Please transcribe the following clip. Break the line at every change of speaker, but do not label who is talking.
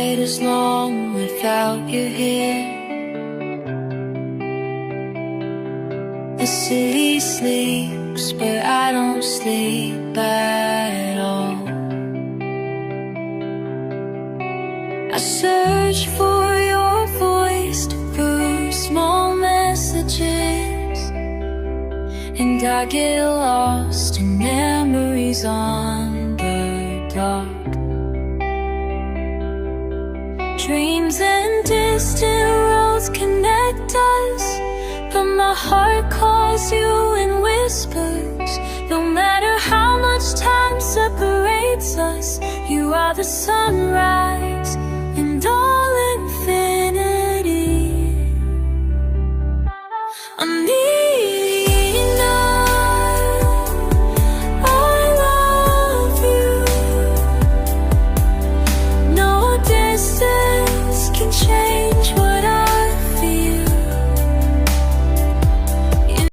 night is long without you here. The city sleeps, but I don't sleep at all. I search for your voice through small messages, and I get lost in memories on the dark. Dreams and distant roads connect us, but my heart calls you in whispers. No matter how much time separates us, you are the sunrise